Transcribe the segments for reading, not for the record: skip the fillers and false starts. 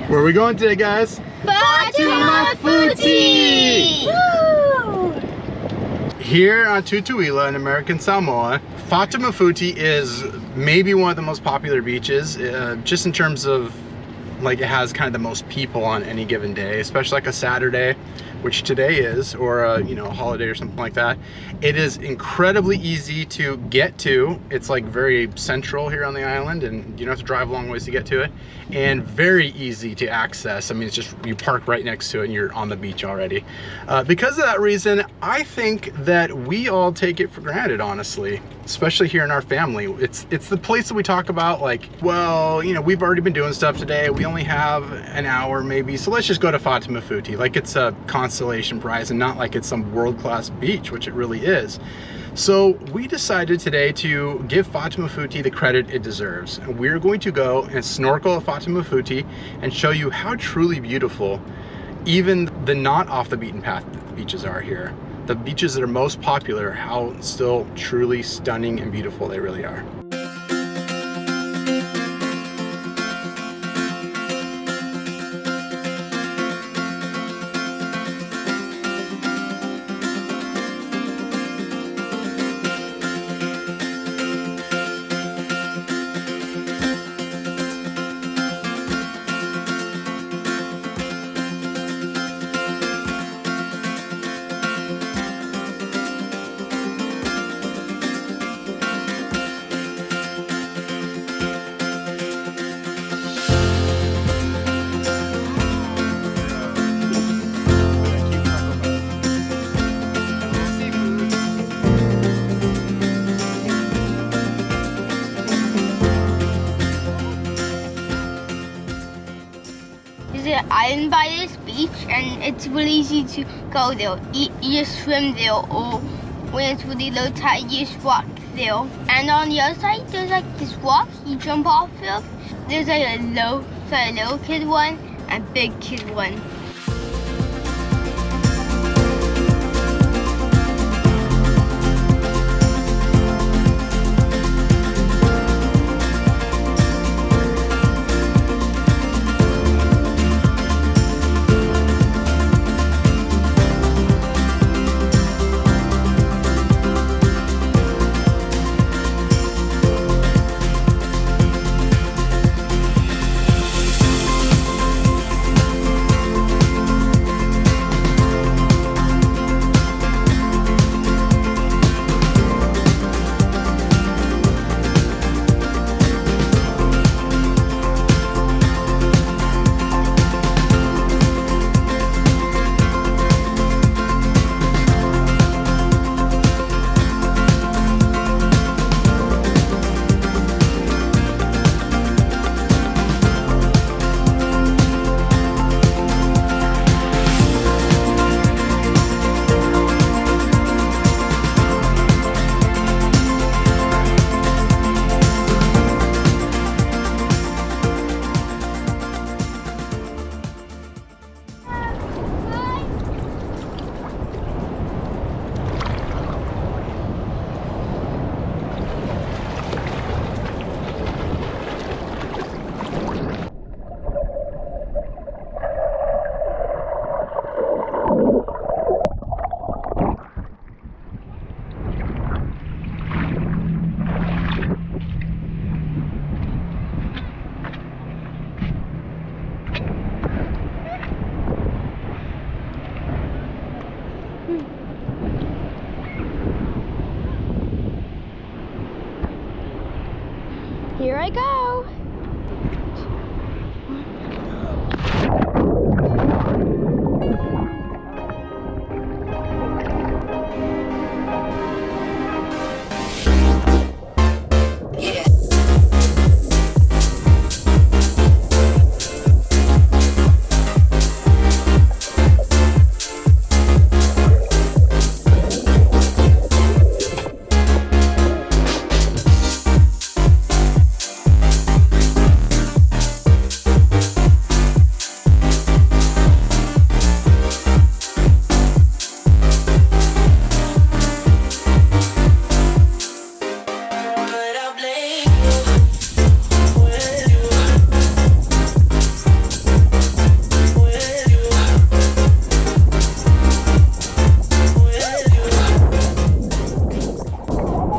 Where are we going today, guys? Fatumafuti! Woo! Here on Tutuila in American Samoa, Fatumafuti is maybe one of the most popular beaches, just in terms of like it has kind of the most people on any given day, especially like a Saturday, which today is, or a a holiday or something like that. It is incredibly easy to get to. It's like very central here on the island, and you don't have to drive a long ways to get to it, and very easy to access. I mean, it's just you park right next to it and you're on the beach already. Because of that reason, I think that we all take it for granted, honestly, especially here in our family. It's the place that we talk about like, well, we've already been doing stuff today. We only have an hour maybe, so let's just go to Fatumafuti. Like it's a consolation prize and not like it's some world-class beach, which it really is. So we decided today to give Fatumafuti the credit it deserves. And we're going to go and snorkel at Fatumafuti and show you how truly beautiful even the not off the beaten path beaches are here. The beaches that are most popular, how still truly stunning and beautiful they really are. There's an island by this beach, and it's really easy to go there. You just swim there, or when it's really low tide, you just walk there. And on the other side, there's like this rock you jump off of. There's like a little kid one and big kid one.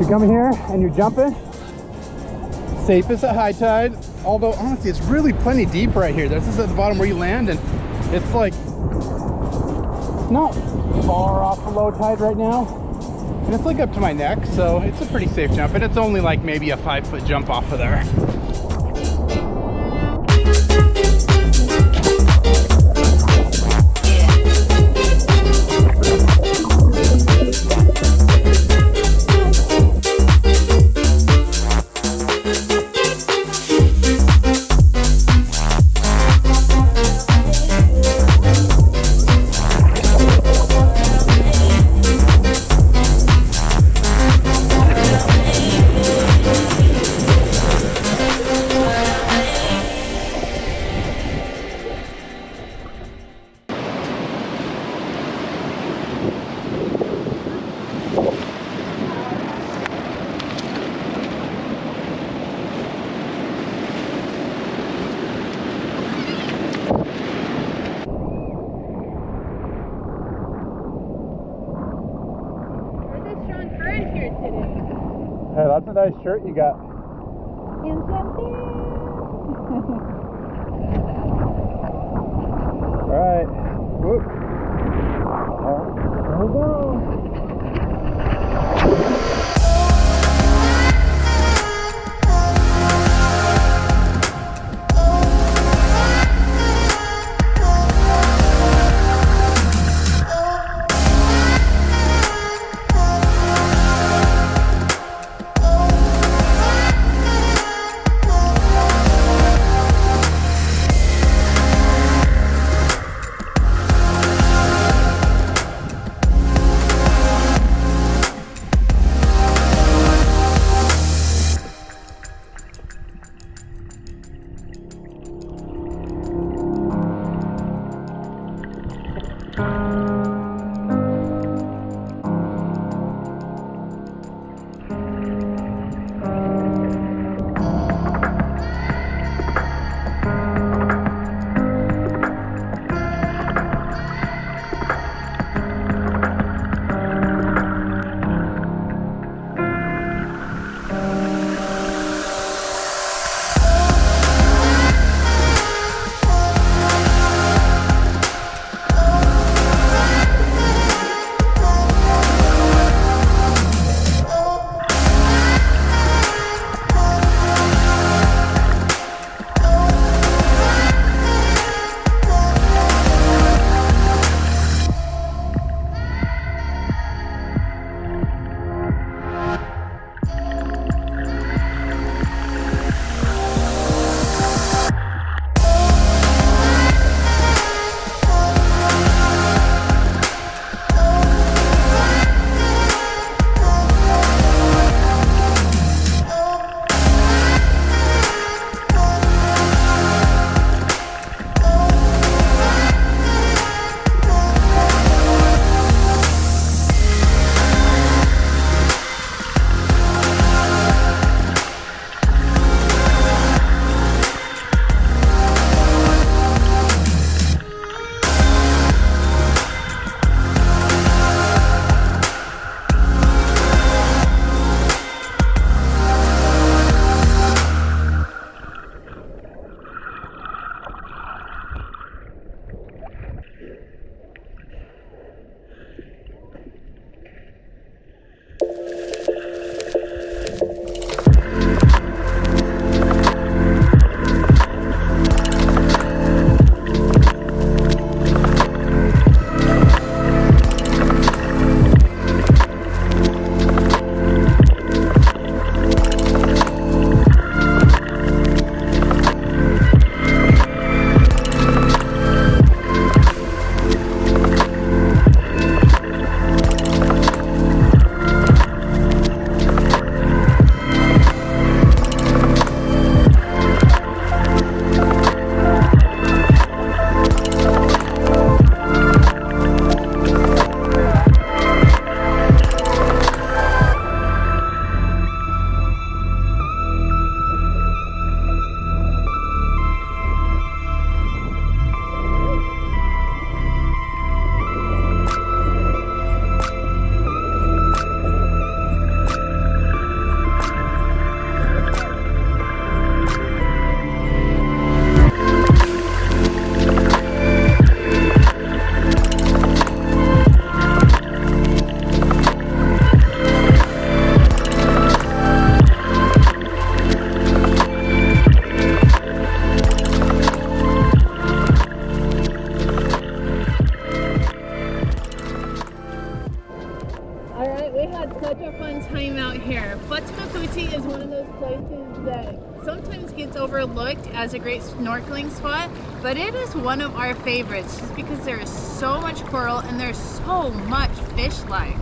come here and you're jumping. Safest at high tide, although honestly it's really plenty deep right here. This is at the bottom where you land, and it's like not far off the low tide right now, and it's like up to my neck, so it's a pretty safe jump, and it's only like maybe a 5-foot jump off of there. Hey, that's a nice shirt you got. All right. Whoop. There we go. places that sometimes gets overlooked as a great snorkeling spot, but it is one of our favorites just because there is so much coral and there's so much fish life.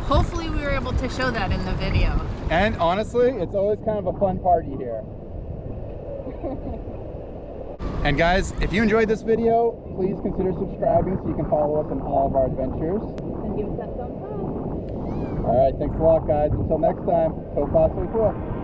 Hopefully we were able to show that in the video. And honestly, it's always kind of a fun party here. And guys, if you enjoyed this video, please consider subscribing so you can follow us on all of our adventures. And give us that thumbs up. All right, thanks a lot, guys. Until next time, Tofa Soifua.